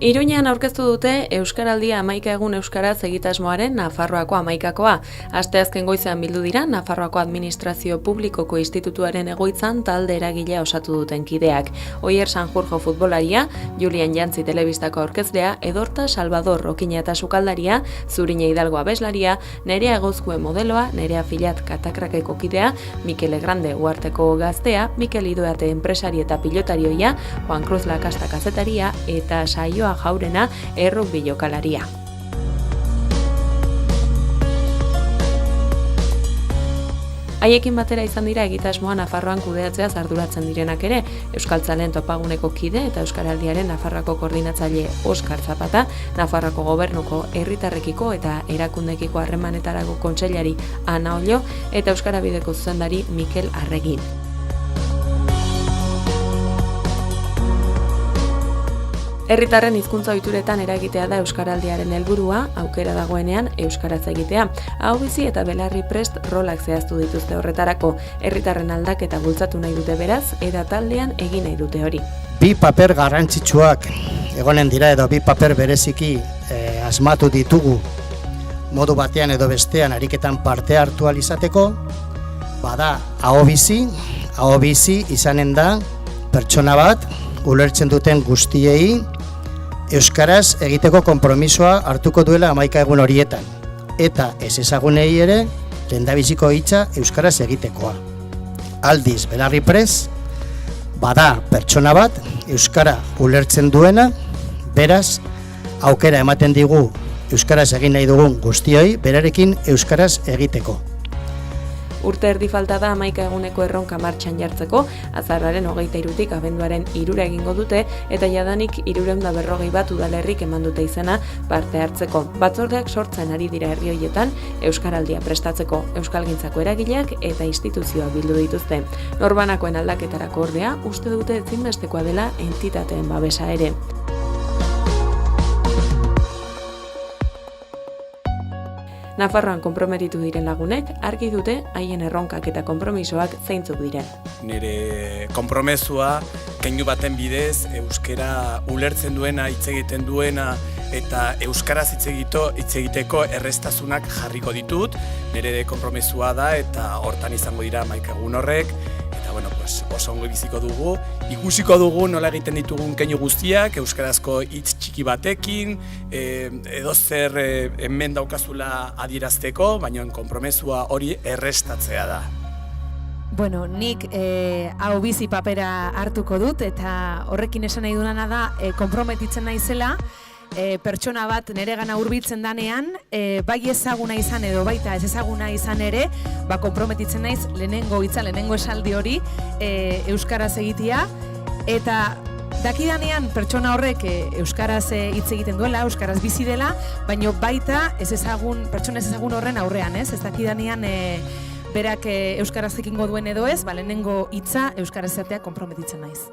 Iruñean aurkeztu dute Euskaraldia 11 egun euskaraz egitasmoaren Nafarroako 11kakoa. Asteazken goizean bildu dira Nafarroako Administrazio Publikoko Institutuaren egoitzan talde eragilea osatu duten kideak. Oier Sanjurjo futbolaria, Julian Jantzi telebistako aurkezlea, Edorta Salvador Rokina eta sukaldaria, Zurine Hidalgo abeslaria, Nerea Egozkue modeloa, Nerea Filat Katakrakeko kidea, Mikel Grande Uarteko gaztea, Mikel Idoate enpresari eta pilotarioia, Juan Cruz Lakasta kazetaria eta Saioa Jaurena errugbi jokalaria. Haiekin batera izan dira egitasmoa Nafarroan kudeatzeaz arduratzen direnak ere, Euskaltzaleen topaguneko kide eta Euskaraldiaren Nafarroako koordinatzaile Oskar Zapata, Nafarroako gobernuko herritarrekiko eta erakundekiko harremanetarako kontseilari Ana Ollo eta Euskarabideko zuzendari Mikel Arregin. Herritarren hizkuntza ohituretan eragitea da Euskaraldiaren helburua, aukera dagoenean euskaraz egitea. Hau bizi eta belarri prest rolak zehaztu dituzte horretarako. Herritarren aldaketa bultzatu nahi dute beraz, eta taldean egin nahi dute hori. Bi paper garrantzitsuak egonen dira edo bi paper bereziki asmatu ditugu modu batean edo bestean ariketan parte hartu ahal izateko, bada aho bizi izanen da pertsona bat ulertzen duten guztiei euskaraz egiteko konpromisoa hartuko duela 11 egun horietan, eta ez ezagunei ere lehendabiziko hitza euskaraz egitekoa. Aldiz, belarri prest, bada pertsona bat euskara ulertzen duena, beraz, aukera ematen digu euskaraz egin nahi dugun guztioi berarekin euskaraz egiteko. Urte erdi falta da 11 eguneko erronka martxan jartzeko, azaroaren 23tik abenduaren 3 egingo dute, eta jadanik 340 bat udalerrik eman dute izena parte hartzeko. Batzordeak sortzen ari dira herri horietan, Euskaraldia prestatzeko euskalgintzako eragileak eta instituzioak bildu dituzte. Norbanakoen aldaketarako ordea, uste dute ezinbestekoa dela entitateen babesa ere. Nafarroan konprometitu diren lagunek argi dute haien erronkak eta konpromisoak zeintzuk diren. Nire konpromezua keinu baten bidez euskara ulertzen duena, hitz egiten duena eta euskaraz hitz egiteko erreztasunak jarriko ditut. Nire konpromezua da eta hortan izango dira 11 egun horrek. Oso ongo biziko dugu, ikusiko dugu nola egiten ditugun keinu guztiak, euskarazko hitz txiki batekin, edo zer hemen daukazula adierazteko, baina konpromezua hori errestatzea da. Bueno, nik hau bizi papera hartuko dut, eta horrekin esan nahi dunana da, konprometitzen naizela, pertsona bat niregana hurbiltzen danean, bai ezaguna izan edo baita ez ezaguna izan ere, konprometitzen naiz lehenengo hitza, lehenengo esaldi hori euskaraz egitea, eta dakidanean pertsona horrek euskaraz hitz egiten duela, euskaraz bizi dela, baina baita pertsona ez ezagun horren aurrean, ez dakidanean berak euskaraz ekingo duen edo ez, lehenengo hitza euskaraz egitea konprometitzen naiz.